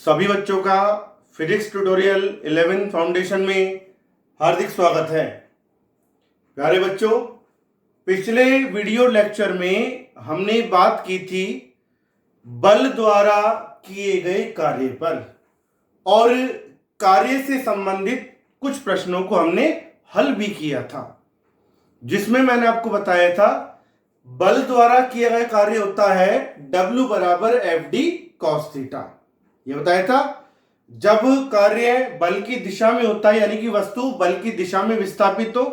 सभी बच्चों का फिजिक्स ट्यूटोरियल 11 फाउंडेशन में हार्दिक स्वागत है। प्यारे बच्चों, पिछले वीडियो लेक्चर में हमने बात की थी बल द्वारा किए गए कार्य पर और कार्य से संबंधित कुछ प्रश्नों को हमने हल भी किया था, जिसमें मैंने आपको बताया था बल द्वारा किया गया कार्य होता है W बराबर FD cos थीटा। ये बताया था जब कार्य बल की दिशा में होता है, यानी कि वस्तु बल की दिशा में विस्थापित हो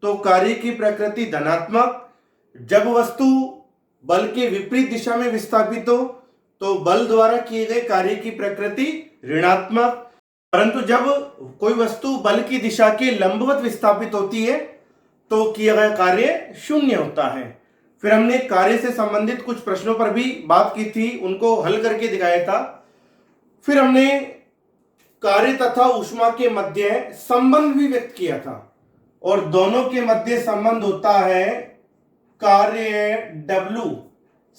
तो कार्य की प्रकृति धनात्मक, जब वस्तु बल के विपरीत दिशा में विस्थापित हो तो बल द्वारा किए गए कार्य की प्रकृति ऋणात्मक। परंतु जब कोई वस्तु बल की दिशा के लंबवत विस्थापित होती है तो किया गया कार्य शून्य होता है। फिर हमने कार्य से संबंधित कुछ प्रश्नों पर भी बात की थी, उनको हल करके दिखाया था। फिर हमने कार्य तथा ऊष्मा के मध्य संबंध भी व्यक्त किया था और दोनों के मध्य संबंध होता है कार्य W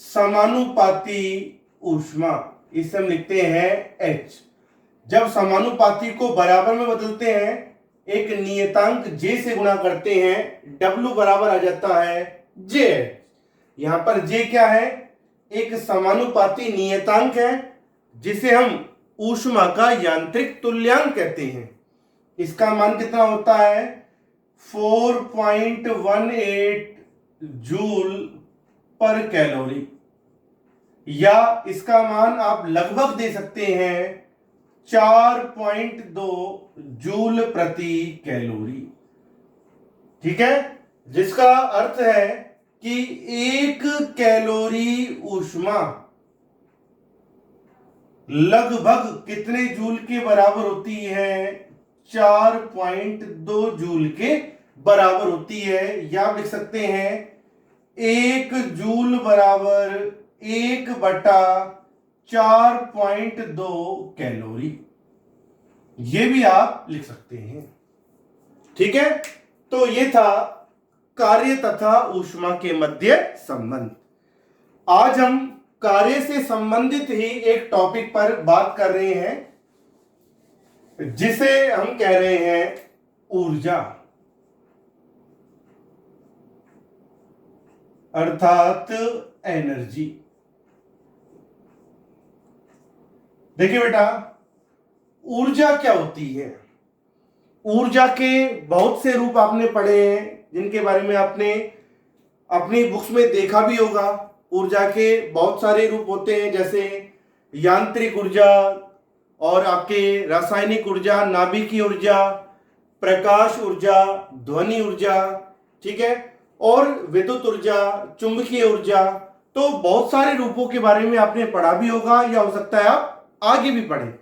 समानुपाती ऊष्मा, इसे हम लिखते हैं H। जब समानुपाती को बराबर में बदलते हैं, एक नियतांक J से गुणा करते हैं, W बराबर आ जाता है J। यहां पर J क्या है? एक समानुपाती नियतांक है जिसे हम ऊष्मा का यांत्रिक तुल्यांक कहते हैं। इसका मान कितना होता है? 4.18 जूल पर कैलोरी, या इसका मान आप लगभग दे सकते हैं 4.2 जूल प्रति कैलोरी। ठीक है, जिसका अर्थ है कि 1 कैलोरी ऊष्मा लगभग कितने जूल के बराबर होती है? 4.2 जूल के बराबर होती है। या आप लिख सकते हैं 1 जूल बराबर 1/4.2 कैलोरी, ये भी आप लिख सकते हैं। ठीक है, तो ये था कार्य तथा ऊष्मा के मध्य संबंध। आज हम कार्य से संबंधित ही एक टॉपिक पर बात कर रहे हैं जिसे हम कह रहे हैं ऊर्जा, अर्थात एनर्जी। देखिए बेटा, ऊर्जा क्या होती है? ऊर्जा के बहुत से रूप आपने पढ़े हैं, जिनके बारे में आपने अपनी बुक्स में देखा भी होगा। ऊर्जा के बहुत सारे रूप होते हैं, जैसे यांत्रिक ऊर्जा और आपके रासायनिक ऊर्जा, नाभिकीय ऊर्जा, प्रकाश ऊर्जा, ध्वनि ऊर्जा, ठीक है, और विद्युत ऊर्जा, चुंबकीय ऊर्जा। तो बहुत सारे रूपों के बारे में आपने पढ़ा भी होगा, या हो सकता है आप आगे भी पढ़ें।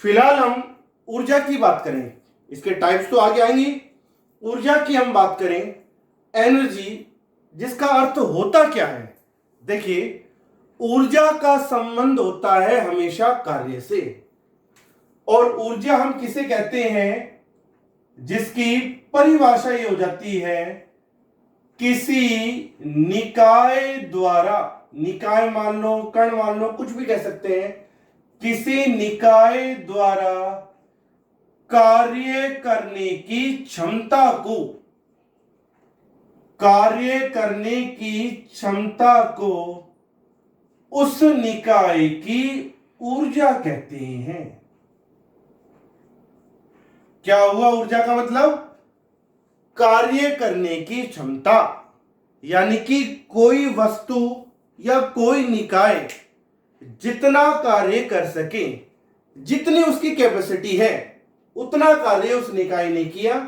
फिलहाल हम ऊर्जा की बात करें, इसके टाइप्स तो आगे आएंगी। ऊर्जा की हम बात करें, एनर्जी, जिसका अर्थ होता क्या है? देखिए, ऊर्जा का संबंध होता है हमेशा कार्य से, और ऊर्जा हम किसे कहते हैं? जिसकी परिभाषा ये हो जाती है किसी निकाय द्वारा, निकाय मान लो, कण मान लो, कुछ भी कह सकते हैं, किसी निकाय द्वारा कार्य करने की क्षमता को, कार्य करने की क्षमता को उस निकाय की ऊर्जा कहते हैं। क्या हुआ? ऊर्जा का मतलब कार्य करने की क्षमता, यानी कि कोई वस्तु या कोई निकाय जितना कार्य कर सके, जितनी उसकी कैपेसिटी है, उतना कार्य उस निकाय ने किया,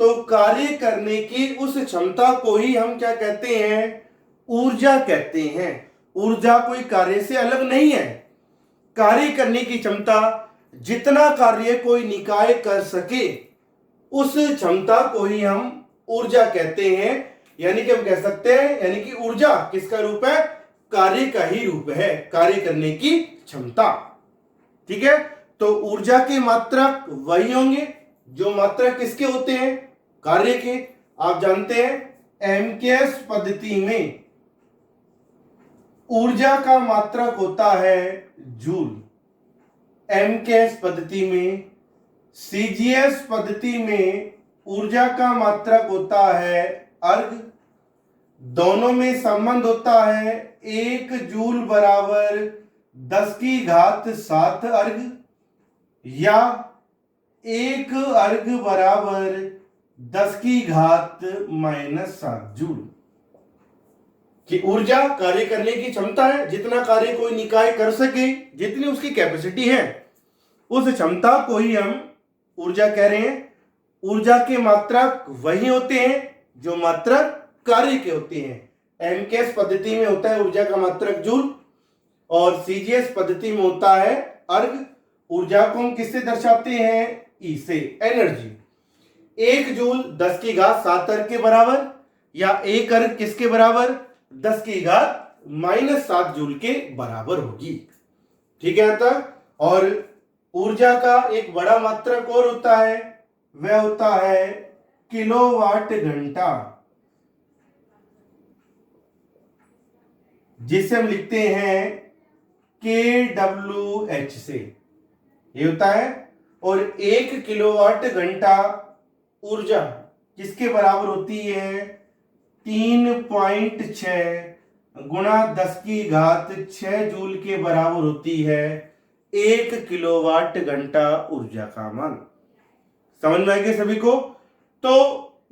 तो कार्य करने की उस क्षमता को ही हम क्या कहते हैं? ऊर्जा कहते हैं। ऊर्जा कोई कार्य से अलग नहीं है। कार्य करने की क्षमता, जितना कार्य कोई निकाय कर सके, उस क्षमता को ही हम ऊर्जा कहते हैं। यानी कि हम कह सकते हैं, यानी कि ऊर्जा किसका रूप है? कार्य का ही रूप है, कार्य करने की क्षमता। ठीक है, तो ऊर्जा के मात्रक वही होंगे जो मात्रक किसके होते हैं? कार्य के। आप जानते हैं एमकेएस पद्धति में ऊर्जा का मात्रक होता है जूल। एमकेएस पद्धति में, सीजीएस पद्धति में ऊर्जा का मात्रक होता है अर्ग। दोनों में संबंध होता है 1 जूल बराबर 10⁻7 अर्ग या 1 अर्ग बराबर 10⁻−7 जूल। कि ऊर्जा कार्य करने की क्षमता है, जितना कार्य कोई निकाय कर सके, जितनी उसकी कैपेसिटी है, उस क्षमता को ही हम ऊर्जा कह रहे हैं। ऊर्जा के मात्रक वही होते हैं जो मात्रक कार्य के होते हैं। एमकेएस पद्धति में होता है ऊर्जा का मात्रक जूल और सीजीएस पद्धति में होता है अर्ग। ऊर्जा को हम किससे दर्शाते हैं? ई से, एनर्जी। 1 जूल 10⁻7 अर्ग के बराबर या 1 अर्ग किसके बराबर? 10⁻−7 जूल के बराबर होगी। ठीक है। तक और ऊर्जा का एक बड़ा मात्रक और होता है, वह होता है किलोवाट घंटा, जिसे हम लिखते हैं KWH से, ये होता है। और 1 किलोवाट घंटा ऊर्जा किसके बराबर होती है? 3.6 गुणा 10�6 जूल के बराबर होती है 1 किलोवाट घंटा ऊर्जा का मान। समझ में आएगी सभी को? तो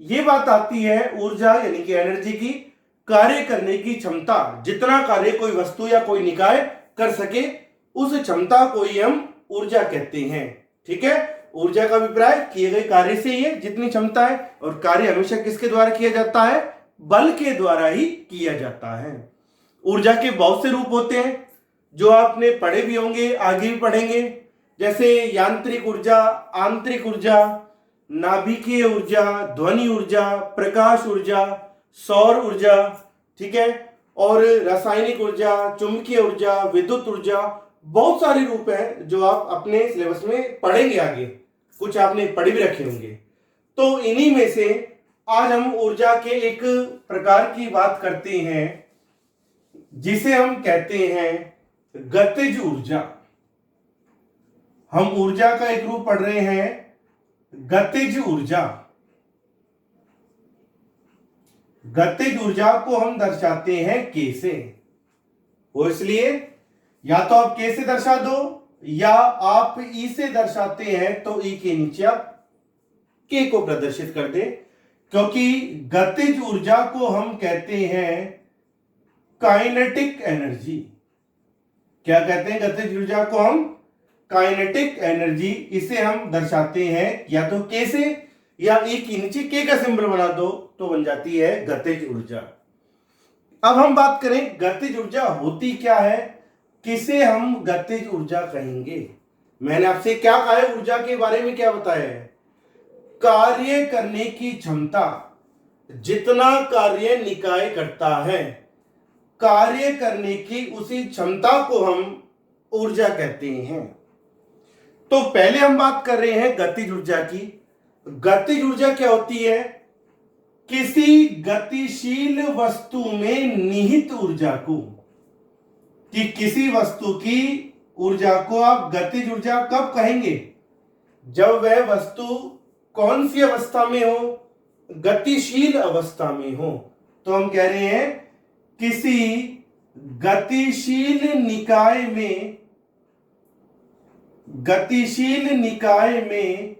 ये बात आती है ऊर्जा यानी कि एनर्जी की कार्य करने की क्षमता। जितना कार्य कोई वस्तु या कोई निकाय कर सके, उस क्षमता को ही हम ऊर्जा कहते हैं। ठीक है। ऊर्जा का अभिप्राय किए गए कार्य से ही है, जितनी क्षमता है। और कार्य हमेशा किसके द्वारा किया जाता है? बल के द्वारा ही किया जाता है। ऊर्जा के बहुत से रूप होते हैं जो आपने पढ़े भी होंगे, आगे भी पढ़ेंगे, जैसे यांत्रिक ऊर्जा, आंतरिक ऊर्जा, नाभिकीय ऊर्जा, ध्वनि ऊर्जा, प्रकाश ऊर्जा, सौर ऊर्जा। ठीक है। और रासायनिक ऊर्जा, चुंबकीय ऊर्जा, विद्युत ऊर्जा, बहुत सारे रूप हैं जो आप अपने सिलेबस में पढ़ेंगे आगे, कुछ आपने पढ़े भी रखे होंगे। तो इन्हीं में से आज हम ऊर्जा के एक प्रकार की बात करते हैं जिसे हम कहते हैं गतिज ऊर्जा। हम ऊर्जा का एक रूप पढ़ रहे हैं, गतिज ऊर्जा। गतिज ऊर्जा को हम दर्शाते हैं के से। वो इसलिए या तो आप के से दर्शा दो या आप ई से दर्शाते हैं तो ई के नीचे आप के को प्रदर्शित कर दे, क्योंकि गतिज ऊर्जा को हम कहते हैं काइनेटिक एनर्जी। क्या कहते हैं? गतिज ऊर्जा को हम काइनेटिक एनर्जी, इसे हम दर्शाते हैं या तो के से या ई के नीचे के का सिंबल बना दो तो बन जाती है गतिज ऊर्जा। अब हम बात करें गतिज ऊर्जा होती क्या है, किसे हम गतिज ऊर्जा कहेंगे। मैंने आपसे क्या कहा है? ऊर्जा के बारे में क्या बताया है? कार्य करने की क्षमता। जितना कार्य निकाय करता है, कार्य करने की उसी क्षमता को हम ऊर्जा कहते हैं। तो पहले हम बात कर रहे हैं गतिज ऊर्जा की। गतिज ऊर्जा क्या होती है? किसी गतिशील वस्तु में निहित ऊर्जा को, कि किसी वस्तु की ऊर्जा को आप गतिज ऊर्जा कब कहेंगे? जब वह वस्तु कौन सी अवस्था में हो? गतिशील अवस्था में हो। तो हम कह रहे हैं किसी गतिशील निकाय में, गतिशील निकाय में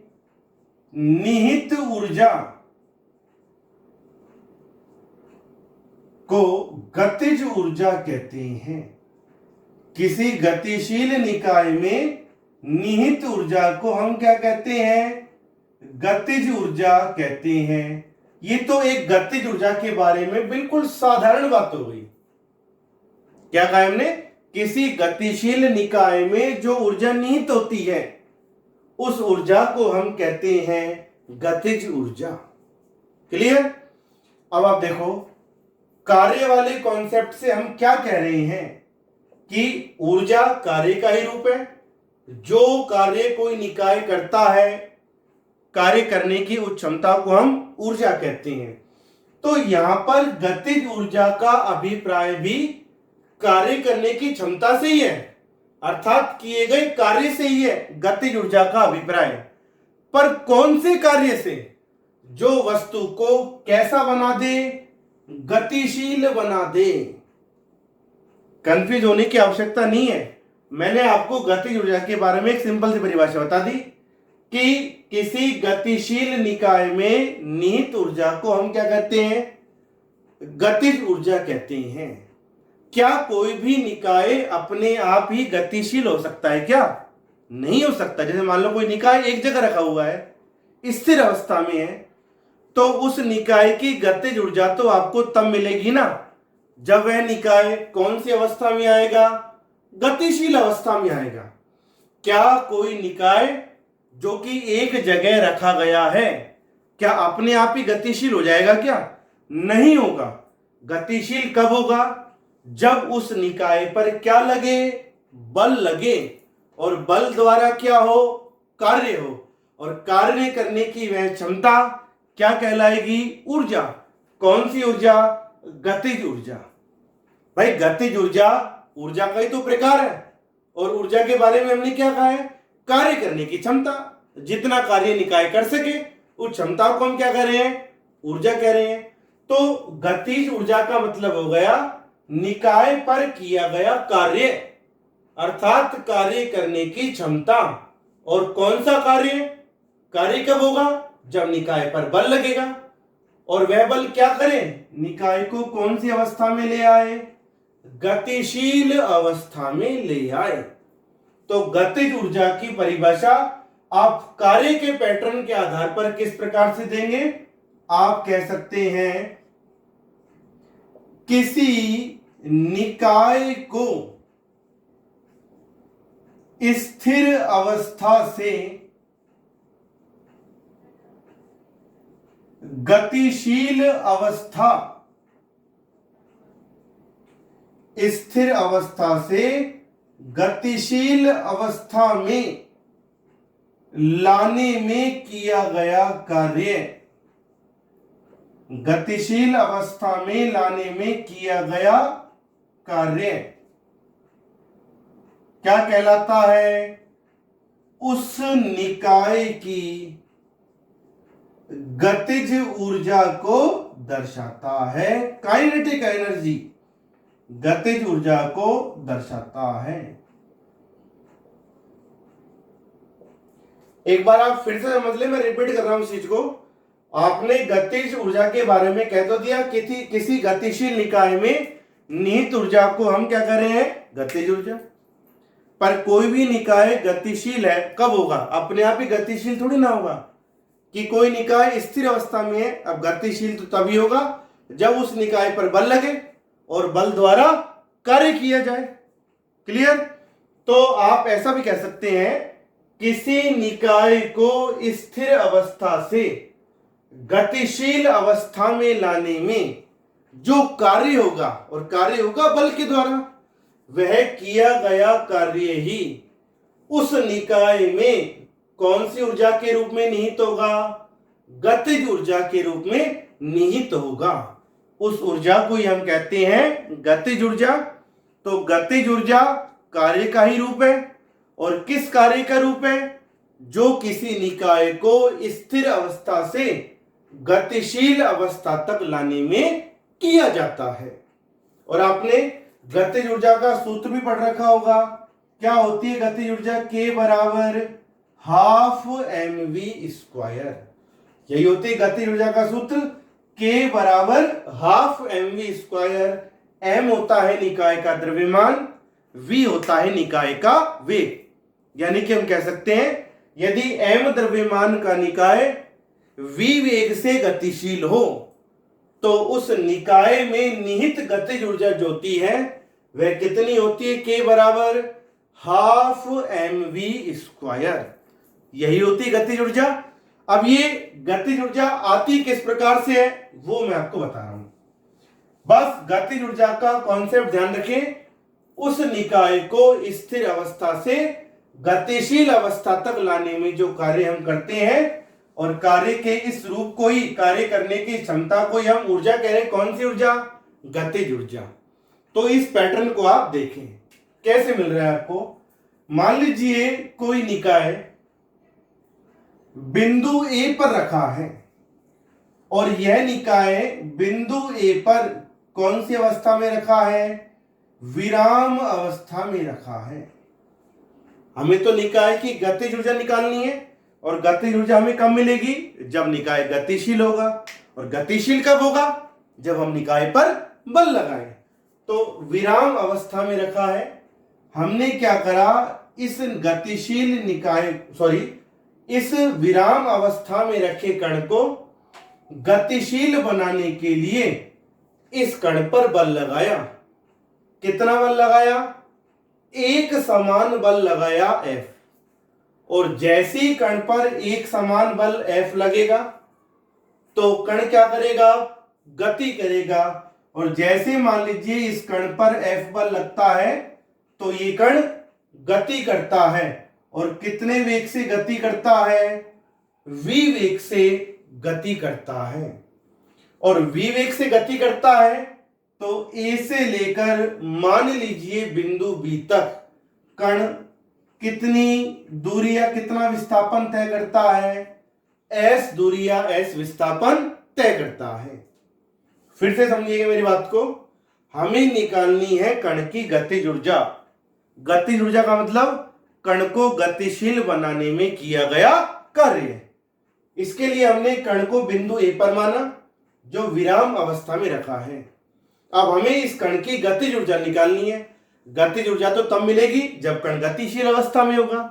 निहित ऊर्जा को गतिज ऊर्जा कहते हैं। किसी गतिशील निकाय में निहित ऊर्जा को हम क्या कहते हैं? गतिज ऊर्जा कहते हैं। ये तो एक गतिज ऊर्जा के बारे में बिल्कुल साधारण बात हो गई। क्या कहा हमने? किसी गतिशील निकाय में जो ऊर्जा निहित होती है, उस ऊर्जा को हम कहते हैं गतिज ऊर्जा। क्लियर? अब आप देखो, कार्य वाले कॉन्सेप्ट से हम क्या कह रहे हैं कि ऊर्जा कार्य का ही रूप है। जो कार्य कोई निकाय करता है, कार्य करने की उस क्षमता को हम ऊर्जा कहते हैं। तो यहां पर गतिज ऊर्जा का अभिप्राय भी कार्य करने की क्षमता से ही है। अर्थात किए गए कार्य से ही है गतिज ऊर्जा का अभिप्राय। पर कौन से कार्य से? जो वस्तु को कैसा बना दे? गतिशील बना दे। कंफ्यूज होने की आवश्यकता नहीं है। मैंने आपको गतिज ऊर्जा के बारे में एक सिंपल सी परिभाषा बता दी कि किसी गतिशील निकाय में निहित ऊर्जा को हम क्या कहते हैं? गतिज ऊर्जा कहते हैं। क्या कोई भी निकाय अपने आप ही गतिशील हो सकता है क्या? नहीं हो सकता। जैसे मान लो कोई निकाय एक जगह रखा हुआ है, स्थिर अवस्था में है, तो उस निकाय की गतिज ऊर्जा तो आपको तब मिलेगी ना जब वह निकाय कौन सी अवस्था में आएगा? गतिशील अवस्था में आएगा। क्या कोई निकाय जो कि एक जगह रखा गया है क्या अपने आप ही गतिशील हो जाएगा क्या? नहीं होगा। गतिशील कब होगा? जब उस निकाय पर क्या लगे? बल लगे, और बल द्वारा क्या हो? कार्य हो, और कार्य करने की वह क्षमता क्या कहलाएगी? ऊर्जा। कौन सी ऊर्जा? गतिज ऊर्जा। भाई गतिज ऊर्जा ऊर्जा का ही तो प्रकार है, और ऊर्जा के बारे में हमने क्या कहा है? कार्य करने की क्षमता। जितना कार्य निकाय कर सके उस क्षमता को हम क्या कह रहे हैं? ऊर्जा कह रहे हैं। तो गतिज ऊर्जा का मतलब हो गया निकाय पर किया गया कार्य, अर्थात कार्य करने की क्षमता। और कौन सा कार्य? कार्य कब होगा? जब निकाय पर बल लगेगा, और वह बल क्या करे? निकाय को कौन सी अवस्था में ले आए? गतिशील अवस्था में ले आए। तो गतिज ऊर्जा की परिभाषा आप कार्य के पैटर्न के आधार पर किस प्रकार से देंगे? आप कह सकते हैं किसी निकाय को स्थिर अवस्था से गतिशील अवस्था, स्थिर अवस्था से गतिशील अवस्था में लाने में किया गया कार्य, गतिशील अवस्था में लाने में किया गया कार्य क्या कहलाता है? उस निकाय की गतिज ऊर्जा को दर्शाता है। काइनेटिक एनर्जी गतिज ऊर्जा को दर्शाता है। एक बार आप फिर से समझ ले, मैं रिपीट कर रहा हूं इस चीज को। आपने गतिज ऊर्जा के बारे में कह तो दिया कि किसी गतिशील निकाय में निहित ऊर्जा को हम क्या कर रहे हैं? गतिज ऊर्जा। पर कोई भी निकाय गतिशील है कब होगा? अपने आप ही गतिशील थोड़ी ना होगा कि कोई निकाय स्थिर अवस्था में है। अब गतिशील तो तभी होगा जब उस निकाय पर बल लगे और बल द्वारा कार्य किया जाए। क्लियर? तो आप ऐसा भी कह सकते हैं किसी निकाय को स्थिर अवस्था से गतिशील अवस्था में लाने में जो कार्य होगा, और कार्य होगा बल के द्वारा, वह किया गया कार्य ही उस निकाय में कौन सी ऊर्जा के रूप में निहित होगा? गतिज ऊर्जा के रूप में निहित होगा। उस ऊर्जा को ही हम कहते हैं गतिज ऊर्जा। तो गतिज ऊर्जा कार्य का ही रूप है, और किस कार्य का रूप है? जो किसी निकाय को स्थिर अवस्था से गतिशील अवस्था तक लाने में किया जाता है। और आपने गतिज ऊर्जा का सूत्र भी पढ़ रखा होगा। क्या होती है गतिज ऊर्जा? K बराबर हाफ mv²। यही होती है गतिज ऊर्जा का सूत्र। K बराबर हाफ mv²। m होता है निकाय का द्रव्यमान, v होता है निकाय का वेग। यानी कि हम कह सकते हैं यदि m द्रव्यमान का निकाय v वेग से गतिशील हो तो उस निकाय में निहित गतिज ऊर्जा जो होती है वह कितनी होती है? K बराबर हाफ mv²। यही होती है गतिज ऊर्जा। अब ये गतिज ऊर्जा आती किस प्रकार से है वो मैं आपको बता रहा हूं। बस गतिज ऊर्जा का कॉन्सेप्ट ध्यान रखें। उस निकाय को स्थिर अवस्था से गतिशील अवस्था तक लाने में जो कार्य हम करते हैं, और कार्य के इस रूप को ही, कार्य करने की क्षमता को ही हम ऊर्जा कह रहे हैं। कौन सी ऊर्जा? गतिज ऊर्जा। तो इस पैटर्न को आप देखें कैसे मिल रहा है आपको। मान लीजिए कोई निकाय बिंदु ए पर रखा है और यह निकाय बिंदु ए पर कौन सी अवस्था में रखा है? विराम अवस्था में रखा है। हमें तो निकाय की गतिज ऊर्जा निकालनी है और गतिज ऊर्जा हमें कब मिलेगी? जब निकाय गतिशील होगा। और गतिशील कब होगा? जब हम निकाय पर बल लगाएं। तो विराम अवस्था में रखा है। हमने क्या करा? इस गतिशील निकाय इस विराम अवस्था में रखे कण को गतिशील बनाने के लिए इस कण पर बल लगाया। कितना बल लगाया? एक समान बल लगाया F। और जैसे ही कण पर एक समान बल F लगेगा तो कण क्या करेगा? गति करेगा। और जैसे मान लीजिए इस कण पर F बल लगता है तो ये कण गति करता है। और कितने वेग से गति करता है? v वेग से गति करता है। और v वेग से गति करता है तो A से लेकर मान लीजिए बिंदु B तक कण कितनी दूरी या कितना विस्थापन तय करता है? S दूरी या S विस्थापन तय करता है। फिर से समझिएगा मेरी बात को। हमें निकालनी है कण की गतिज ऊर्जा। गतिज ऊर्जा का मतलब कण को गतिशील बनाने में किया गया कार्य। इसके लिए हमने कण को बिंदु ए पर माना जो विराम अवस्था में रखा है। अब हमें इस कण की गतिज ऊर्जा निकालनी है। गतिज ऊर्जा तो तब मिलेगी जब कण गतिशील अवस्था में होगा।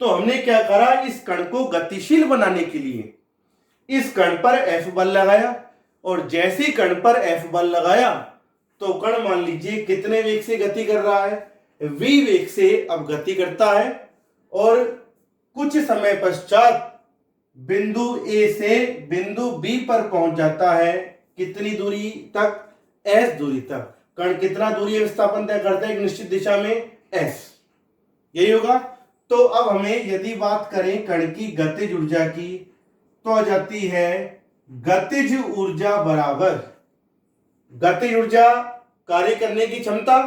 तो हमने क्या करा? इस कण को गतिशील बनाने के लिए इस कण पर F बल लगाया। और जैसे ही कण पर F बल लगाया तो कण मान लीजिए कितने वेग से गति कर रहा है? v वेग से अब गति करता है। और कुछ समय पश्चात बिंदु A से बिंदु B पर पहुंच जाता है। कितनी दूरी तक? S दूरी तक। कण कितना दूरी विस्थापन तय करता है एक निश्चित दिशा में? S। यही होगा। तो अब हमें यदि बात करें कण की गतिज ऊर्जा की तो आ जाती है गतिज ऊर्जा बराबर गतिज ऊर्जा कार्य करने की क्षमता।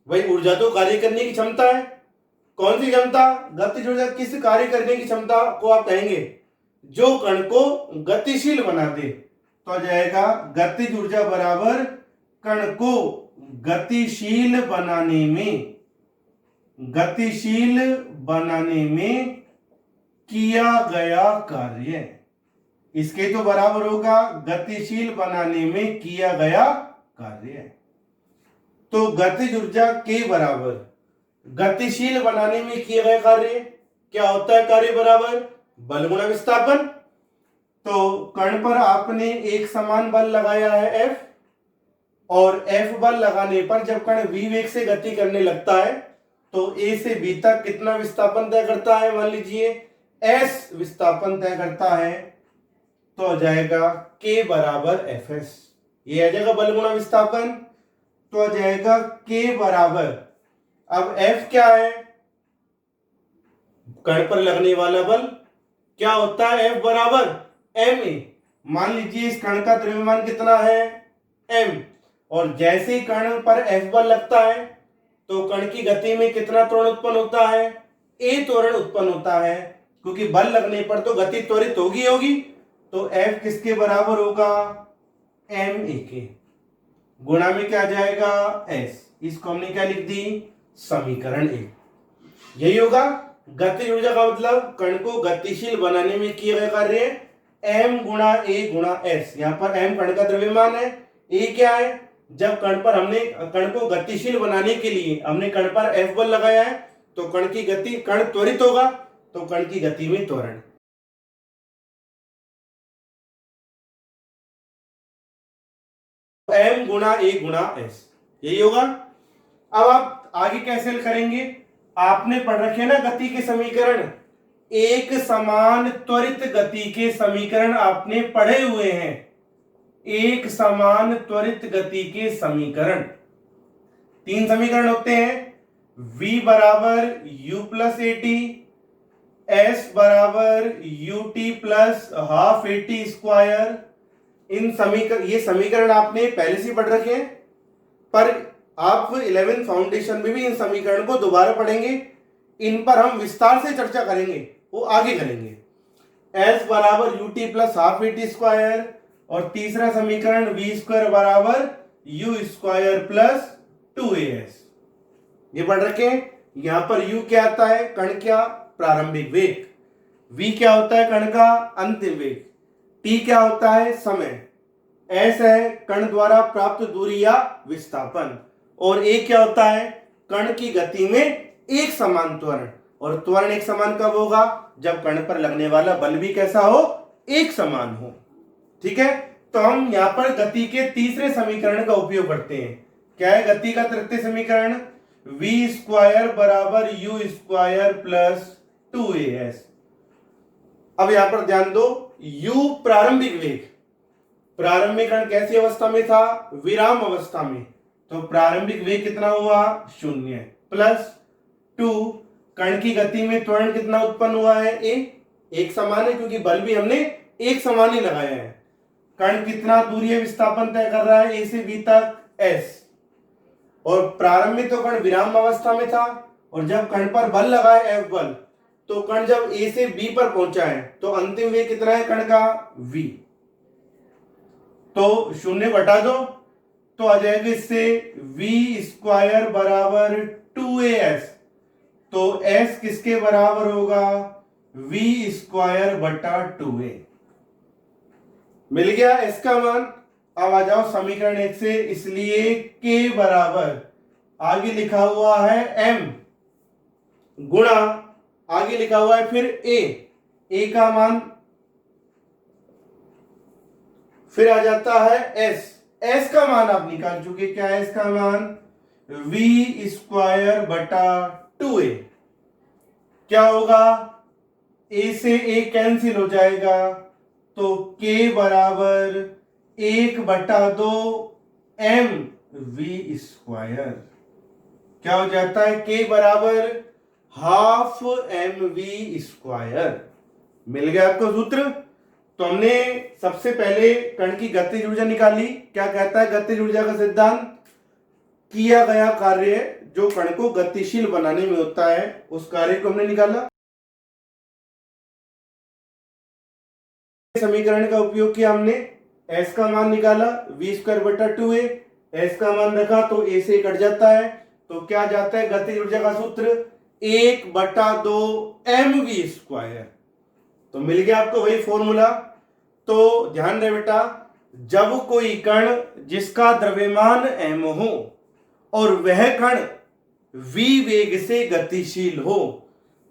भाई ऊर्जा तो कार्य करने की क्षमता है। कौन सी क्षमता? गतिज ऊर्जा किस कार्य करने की क्षमता को आप कहेंगे? जो कण को गतिशील बना दे। तो आ जाएगा गतिज ऊर्जा बराबर कण को गतिशील बनाने में किया गया कार्य। इसके तो बराबर होगा गतिशील बनाने में किया गया कार्य। तो गतिज ऊर्जा के बराबर गतिशील बनाने में किया गया कार्य क्या होता है? कार्य बराबर बल गुणा विस्थापन। तो कण पर आपने एक समान बल लगाया है F। और F बल लगाने पर जब कण v वेग से गति करने लगता है तो A से B तक कितना विस्थापन तय करता है? मान लीजिए S विस्थापन तय करता है। तो आ जाएगा K बराबर Fs। ये आ जाएगा बल गुणा विस्थापन। तो आ जाएगा K बराबर, अब F क्या है? कण पर लगने वाला बल क्या होता है? F बराबर ma। मान लीजिए इस कण का द्रव्यमान कितना है? m। और जैसे ही कण पर F बल लगता है तो कण की गति में कितना त्वरण उत्पन्न होता है? a त्वरण उत्पन्न होता है। क्योंकि बल लगने पर तो गति त्वरित होगी। तो F किसके बराबर होगा? ma के। गुणा में क्या जाएगा? s। इसको हमने क्या लिख दी? समीकरण 1। यही होगा गतिज ऊर्जा का मतलब कण को गतिशील बनाने में किया गया कार्य m गुणा a गुणा s। यहाँ पर m कण का द्रव्यमान है, a क्या है? जब कण पर हमने कण को गतिशील बनाने के लिए हमने कण पर F बल लगाया है तो कण की गति, कण त्वरित होगा तो कण की गति में त्वरण m गुणा a गुणा s। यही होगा। अब आप आगे कैसे हल करेंगे? आपने पढ़ रखे ना गति के समीकरण, एक समान त्वरित गति के समीकरण आपने पढ़े हुए हैं। एक समान त्वरित गति के समीकरण 3 समीकरण होते हैं। v बराबर u प्लस at, s बराबर ut plus half at square. ये समीकरण आपने पहले से पढ़ रखे हैं, पर आप 11 फाउंडेशन में भी इन समीकरण को दोबारा पढ़ेंगे इन पर हम विस्तार से चर्चा करेंगे, वो आगे करेंगे। s बराबर U T plus half A T square, और तीसरा समीकरण v स्क्वायर बराबर यू स्क्वायर प्लस 2as। ये पढ़ रखे हैं। यहां पर u क्या आता है? कण क्या? प्रारंभिक वेग। v क्या होता है? कण का अंतिम वेग। t क्या होता है? समय। s है कण द्वारा प्राप्त दूरी या विस्थापन। और a क्या होता है? कण की गति में एक समान त्वरण। और त्वरण एक समान कब होगा? जब कण पर लगने वाला बल भी कैसा हो? एक समान हो। ठीक है, तो हम यहां पर गति के तीसरे समीकरण का उपयोग करते हैं। क्या है गति का तृतीय समीकरण? v स्क्वायर बराबर यू स्क्वायर प्लस 2as। अब यहां पर ध्यान दो, u प्रारंभिक वेग। प्रारंभिक कण कैसी अवस्था में था? विराम अवस्था में। तो प्रारंभिक वेग कितना हुआ? 0 प्लस 2 कण की गति में त्वरण कितना उत्पन्न हुआ है? एक समान है, क्योंकि बल भी हमने एक समान ही लगाया है। कण कितना दूरी विस्थापन तय कर रहा है? ए से बी तक s। और प्रारंभ में तो कण विराम अवस्था में था, और जब कण पर बल लगा है F बल, तो कण जब A से B पर पहुंचा है तो अंतिम वेग कितना है कण का? v। तो 0 घटा दो तो आ जाएगा इससे v स्क्वायर बराबर 2as। तो s किसके बराबर होगा? v स्क्वायर बटा 2a। मिल गया s का मान। अब आ जाओ समीकरण 1 से। इसलिए k बराबर आगे लिखा हुआ है m गुणा आगे लिखा हुआ है फिर a का मान फिर आ जाता है s का मान आप निकाल चुके। क्या है s का मान? v स्क्वायर बटा 2a। क्या होगा? a से a कैंसिल हो जाएगा, तो k बराबर 1/2 mv स्क्वायर। क्या हो जाता है? k बराबर हाफ mv स्क्वायर। मिल गया आपको सूत्र। तो हमने सबसे पहले कण की गतिज ऊर्जा निकाली। क्या कहता है गतिज ऊर्जा का सिद्धांत? किया गया कार्य जो कण को गतिशील बनाने में होता है, उस कार्य को हमने निकाला। समीकरण का उपयोग किया हमने, s का मान निकाला v स्क्वायर बटा 2a। s का मान रखा तो a से कट जाता है, तो क्या जाता है गतिज ऊर्जा का सूत्र? 1/2 mv स्क्वायर। तो मिल गया आपको वही फॉर्मूला। तो ध्यान रहे बेटा, जब कोई कण जिसका द्रव्यमान m हो और वह कण v वेग से गतिशील हो,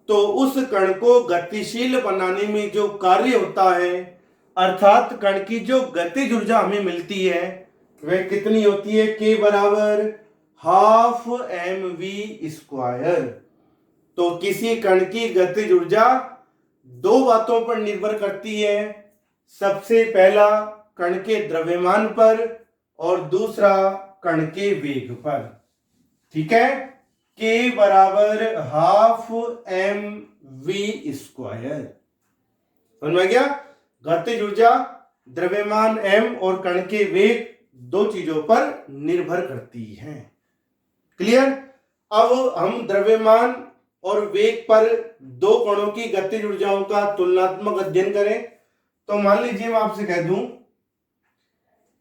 तो उस कण को गतिशील बनाने में जो कार्य होता है, अर्थात कण की जो गतिज ऊर्जा हमें मिलती है, वह कितनी होती है? k बराबर हाफ mv स्क्वायर। तो किसी कण की गतिज ऊर्जा दो बातों पर निर्भर करती है। सबसे पहला कण के द्रव्यमान पर, और दूसरा कण के वेग पर। ठीक है, k बराबर हाफ mv स्क्वायर। समझ में गया? गतिज ऊर्जा द्रव्यमान m और कण के वेग दो चीजों पर निर्भर करती है। क्लियर? अब हम द्रव्यमान और वेग पर दो कणों की गतिज ऊर्जाओं का तुलनात्मक अध्ययन करें। तो मान लीजिए मैं आपसे कह दूं,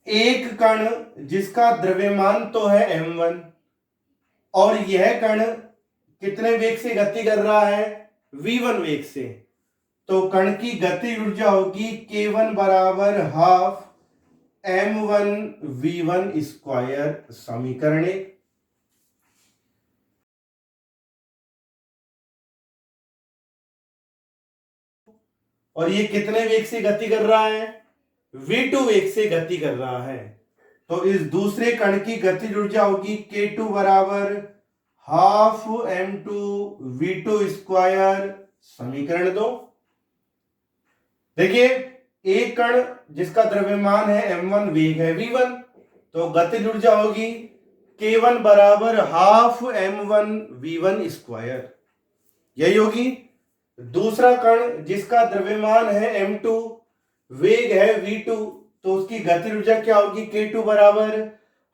एक कण जिसका द्रव्यमान तो है m1, और यह कण कितने वेग से गति कर रहा है? v1 वेग से। तो कण की गतिज ऊर्जा होगी k1 बराबर हाफ m1 v1 स्क्वायर। समीकरण 1। और ये कितने वेग से गति कर रहा है? v2 वेग से गति कर रहा है। तो इस दूसरे कण की गतिज ऊर्जा होगी k2 बराबर हाफ m2 v2 स्क्वायर। समीकरण 2। देखिए, एक कण जिसका द्रव्यमान है m1, वेग है v1, तो गतिज ऊर्जा होगी k1 बराबर हाफ m1 v1 स्क्वायर। यही होगी। दूसरा कण जिसका द्रव्यमान है m2, वेग है v2, तो उसकी गतिज ऊर्जा क्या होगी? k2 बराबर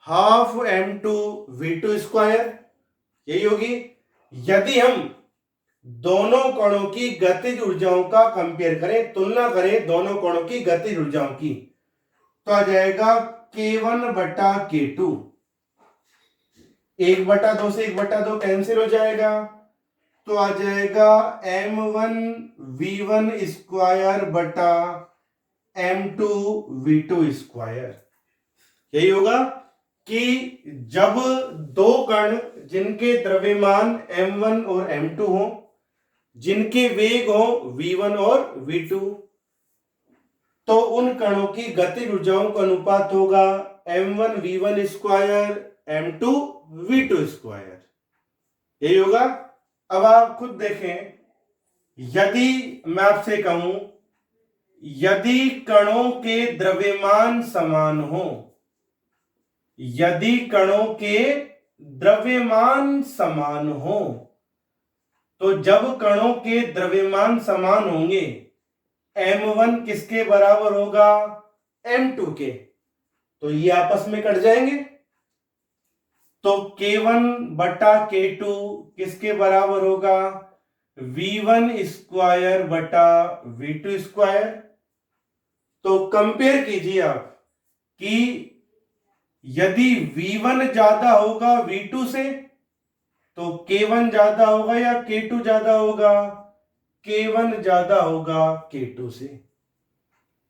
हाफ m2 v2 स्क्वायर। यही होगी। यदि हम दोनों कणों की गतिज ऊर्जाओं का कंपेयर करें, तुलना करें दोनों कणों की गतिज ऊर्जाओं की, तो आ जाएगा K1 बटा K2, 1/2 से 1/2 कैंसिल हो जाएगा, तो आ जाएगा M1V1 स्क्वायर बटा M2V2 स्क्वायर। यही होगा कि जब दो कण जिनके द्रव्यमान M1 और M2 हो, जिनके वेग हो V1 और V2, तो उन कणों की गतिज ऊर्जाओं का अनुपात होगा M1V1 स्क्वायर M2V2 स्क्वायर। यही होगा। अब आप खुद देखें, यदि मैं आपसे कहूं यदि कणों के द्रव्यमान समान हो, यदि कणों के द्रव्यमान समान हो, तो जब कणों के द्रव्यमान समान होंगे, M1 किसके बराबर होगा? M2 के, तो ये आपस में कट जाएंगे, तो K1 बटा K2 किसके बराबर होगा? V1 स्क्वायर बटा V2 स्क्वायर। तो कंपेयर कीजिए आप कि यदि V1 ज्यादा होगा V2 से, तो K1 ज्यादा होगा या K2 ज्यादा होगा? K1 ज्यादा होगा K2 से।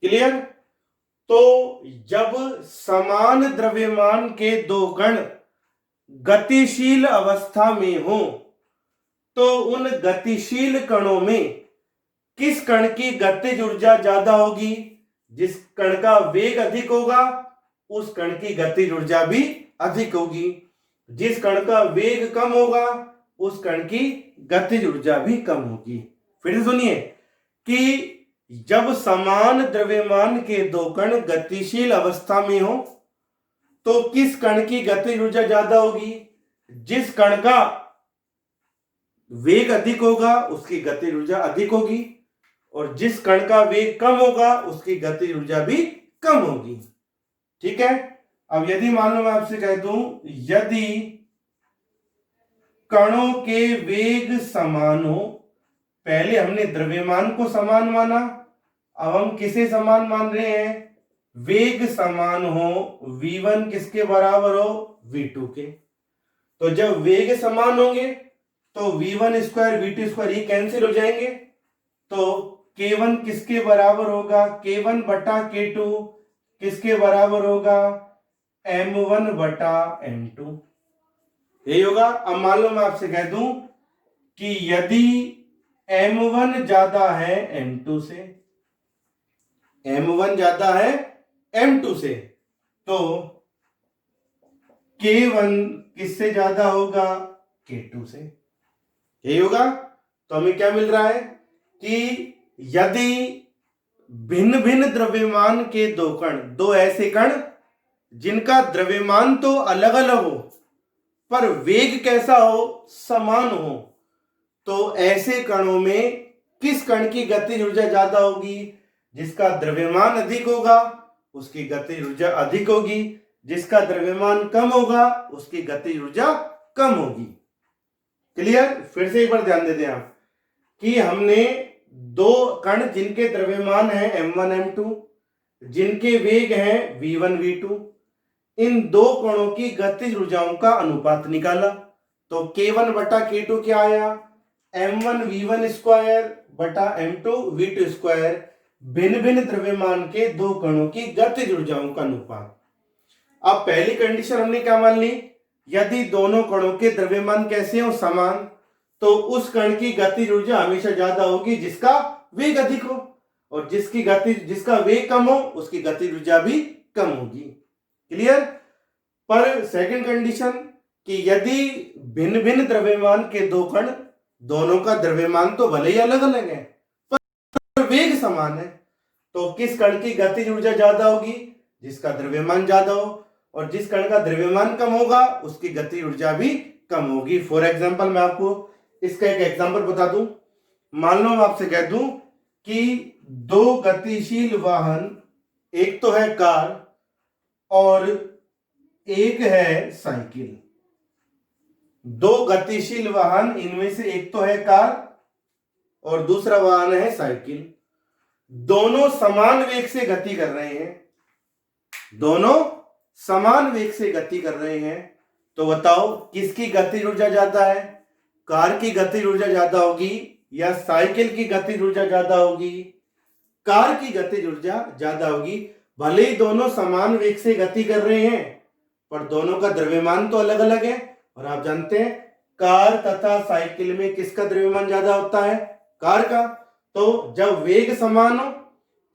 क्लियर? तो जब समान द्रव्यमान के दो कण गतिशील अवस्था में हो, तो उन गतिशील कणों में किस कण की गतिज ऊर्जा ज्यादा होगी? जिस कण का वेग अधिक होगा उस कण की गतिज ऊर्जा भी अधिक होगी, जिस कण का वेग कम होगा उस कण की गतिज ऊर्जा भी कम होगी। फिर से सुनिए कि जब समान द्रव्यमान के दो कण गतिशील अवस्था में हो, तो किस कण की गतिज ऊर्जा ज्यादा होगी? जिस कण का वेग अधिक होगा उसकी गतिज ऊर्जा अधिक होगी, और जिस कण का वेग कम होगा उसकी गतिज ऊर्जा भी कम होगी। ठीक है। अब यदि मान लो मैं आपसे कह दूं, यदि कणों के वेग समान हो, पहले हमने द्रव्यमान को समान माना, अब हम किसे समान मान रहे हैं? वेग समान हो, V1 किसके बराबर हो? V2 के। तो जब वेग समान होंगे तो V1 स्क्वायर V2 स्क्वायर ये कैंसिल हो जाएंगे, तो K1 किसके बराबर होगा? K1 बटा K2 किसके बराबर होगा? M1 बटा M2। यही होगा। अब मान लो मैं आपसे कह दूं कि यदि M1 ज्यादा है M2 से, M1 ज्यादा है M2 से, तो K1 किससे ज्यादा होगा? K2 से। यही होगा। तो हमें क्या मिल रहा है कि यदि भिन्न भिन्न द्रव्यमान के दो कण, दो ऐसे कण जिनका द्रव्यमान तो अलग अलग हो पर वेग कैसा हो? समान हो, तो ऐसे कणों में किस कण की गतिज ऊर्जा ज्यादा होगी? जिसका द्रव्यमान अधिक होगा उसकी गतिज ऊर्जा अधिक होगी, जिसका द्रव्यमान कम होगा उसकी गतिज ऊर्जा कम होगी। क्लियर? फिर से एक बार ध्यान देते हैं आप कि हमने दो कण जिनके द्रव्यमान है M1 M2, जिनके वेग है V1 V2, इन दो कणों की गतिज ऊर्जाओं का अनुपात निकाला, तो K1 बटा K2 क्या आया? M1 V1 स्क्वायर बटा M2 V2 स्क्वायर, भिन्न भिन्न द्रव्यमान के दो कणों की गतिज ऊर्जाओं का अनुपात। अब पहली कंडीशन हमने क्या मान ली? यदि दोनों कणों के द्रव्यमान कैसे हो? समान, तो उस कण की गतिज ऊर्जा हमेशा ज्यादा होगी जिसका वेग अधिक हो, और जिसका वेग कम हो उसकी गतिज ऊर्जा भी कम होगी। क्लियर? पर सेकंड कंडीशन कि यदि भिन्न भिन्न द्रव्यमान के दो कण, दोनों का द्रव्यमान तो भले ही अलग अलग है पर वेग समान है, तो किस कण की गतिज ऊर्जा ज्यादा होगी? जिसका द्रव्यमान ज्यादा हो, और जिस कण का द्रव्यमान कम होगा उसकी गतिज ऊर्जा भी कम होगी। फॉर एग्जांपल मैं आपको इसका एक एग्जांपल बता दूं। मान लो मैं आपसे कह दूं कि दो गतिशील वाहन, एक तो है कार और एक है साइकिल। दो गतिशील वाहन, इनमें से एक तो है कार और दूसरा वाहन है साइकिल। दोनों समान वेग से गति कर रहे हैं, दोनों समान वेग से गति कर रहे हैं। तो बताओ किसकी गतिज ऊर्जा ज्यादा है? कार की गतिज ऊर्जा ज्यादा होगी या साइकिल की गतिज ऊर्जा ज्यादा होगी? कार की गतिज ऊर्जा ज्यादा होगी। भले ही दोनों समान वेग से गति कर रहे हैं पर दोनों का द्रव्यमान तो अलग अलग है। और आप जानते हैं कार तथा साइकिल में किसका द्रव्यमान ज्यादा होता है? कार का। तो जब वेग समान हो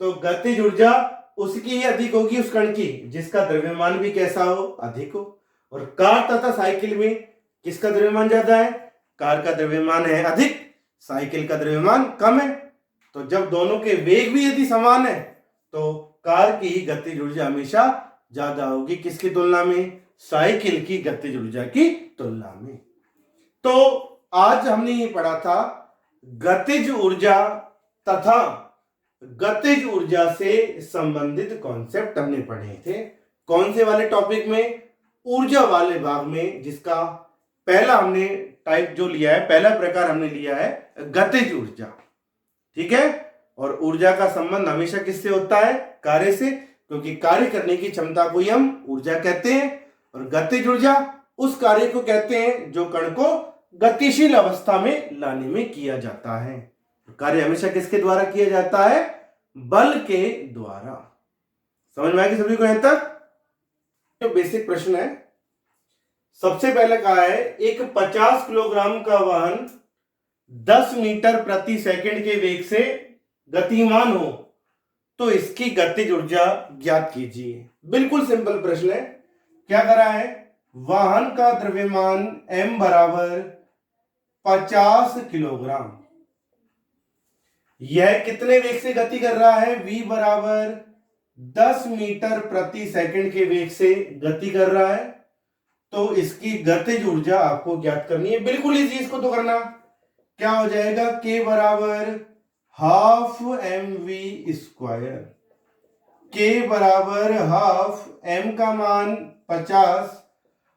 तो गतिज ऊर्जा उसकी ही अधिक होगी, उस कण की जिसका द्रव्यमान भी कैसा हो? अधिक हो। और कार तथा साइकिल में किसका द्रव्यमान ज्यादा है? कार का द्रव्यमान है अधिक, साइकिल का द्रव्यमान कम है। तो जब दोनों के वेग भी यदि समान है तो कार की ही गतिज ऊर्जा हमेशा ज्यादा होगी, किसकी तुलना में? साइकिल की गतिज ऊर्जा की तुलना में। तो आज हमने ये पढ़ा था गतिज ऊर्जा तथा गतिज ऊर्जा से संबंधित कॉन्सेप्ट हमने पढ़े थे। कौन से वाले टॉपिक में? ऊर्जा वाले भाग में, जिसका पहला हमने टाइप जो लिया है, पहला प्रकार हमने लिया है गतिज ऊर्जा। ठीक है। और ऊर्जा का संबंध हमेशा किससे होता है? कार्य से, क्योंकि कार्य करने की क्षमता को ही हम ऊर्जा कहते हैं। और गतिज ऊर्जा उस कार्य को कहते हैं जो कण को गतिशील अवस्था में लाने में किया जाता है। कार्य हमेशा किसके द्वारा किया जाता है? बल के द्वारा। समझ में आएगी सभी को यहां तक? जो बेसिक प्रश्न है, सबसे पहले कहा है एक 50 किलोग्राम का वाहन 10 मीटर प्रति सेकंड के वेग से गतिमान हो तो इसकी गतिज ऊर्जा ज्ञात कीजिए। बिल्कुल सिंपल प्रश्न है। क्या करा है? वाहन का द्रव्यमान m बराबर 50 किलोग्राम, यह कितने वेग से गति कर रहा है? v बराबर 10 मीटर प्रति सेकंड के वेग से गति कर रहा है। तो इसकी गतिज ऊर्जा आपको ज्ञात करनी है। बिल्कुल इसी चीज को तो करना। क्या हो जाएगा? k बराबर हाफ mv स्क्वायर। k बराबर हाफ m का मान 50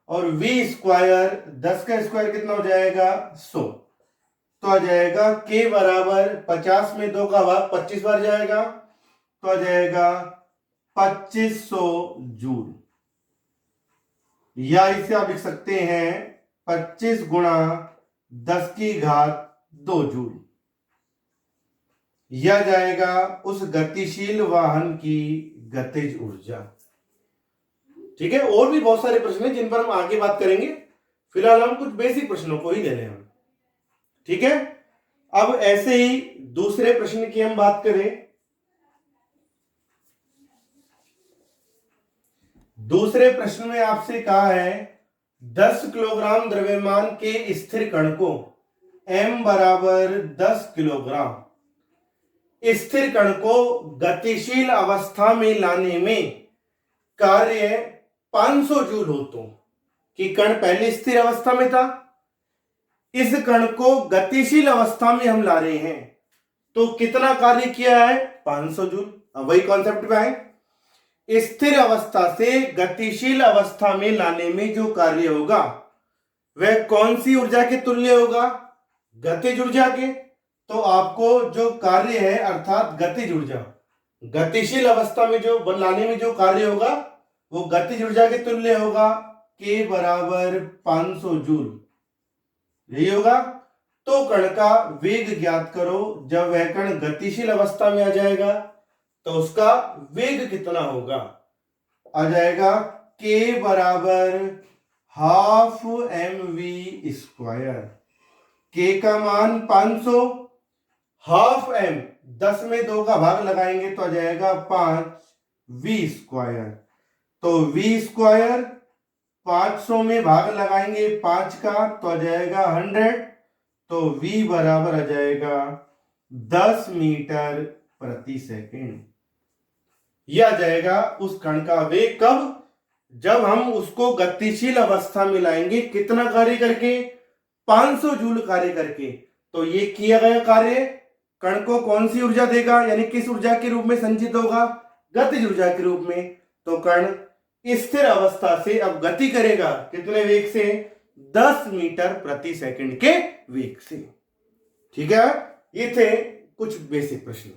और v स्क्वायर 10 का स्क्वायर कितना हो जाएगा? 100। तो आ जाएगा k बराबर 50 में 2 का भाग 25 बार जाएगा, तो आ जाएगा 2500 जूल। या इसे आप लिख सकते हैं 25 गुणा 10 की घात 2 जूल। यह जाएगा उस गतिशील वाहन की गतिज ऊर्जा। ठीक है। और भी बहुत सारे प्रश्न हैं जिन पर हम आगे बात करेंगे। फिलहाल हम कुछ बेसिक प्रश्नों को ही ले रहे हैं। ठीक है। अब ऐसे ही दूसरे प्रश्न की हम बात करें। दूसरे प्रश्न में आपसे कहा है 10 किलोग्राम द्रव्यमान के स्थिर कण को m बराबर 10 किलोग्राम स्थिर कण को गतिशील अवस्था में लाने में कार्य 500 जूल हो तो, कि कण पहले स्थिर अवस्था में था, इस कण को गतिशील अवस्था में हम ला रहे हैं तो कितना कार्य किया है? 500 जूल। अब वही कॉन्सेप्ट पे आए। स्थिर अवस्था से गतिशील अवस्था में लाने में जो कार्य होगा वह कौन सी ऊर्जा के तुल्य होगा? गतिज ऊर्जा के। तो आपको जो कार्य है अर्थात गतिज ऊर्जा, गतिशील अवस्था में जो लाने में जो कार्य होगा वो गतिज ऊर्जा के तुल्य होगा। k बराबर 500 जूल, यही होगा। तो कण का वेग ज्ञात करो। जब वह कण गतिशील अवस्था में आ जाएगा तो उसका वेग कितना होगा? आ जाएगा k बराबर हाफ mv स्क्वायर। k का मान 500, हाफ m 10 में 2 का भाग लगाएंगे तो आ जाएगा 5v स्क्वायर। तो v स्क्वायर 500 में भाग लगाएंगे 5 का तो आ जाएगा 100। तो v बराबर आ जाएगा 10 मीटर प्रति सेकंड। यह आ जाएगा उस कण का वेग। कब? जब हम उसको गतिशील अवस्था में लाएंगे। कितना कार्य करके? 500 जूल कार्य करके। तो ये किया गया कार्य कण को कौन सी ऊर्जा देगा, यानी किस ऊर्जा के रूप में संचित होगा? गतिज ऊर्जा के रूप में। तो कण स्थिर अवस्था से अब गति करेगा कितने वेग से? 10 मीटर प्रति सेकंड के वेग से। ठीक है। ये थे कुछ बेसिक प्रश्न।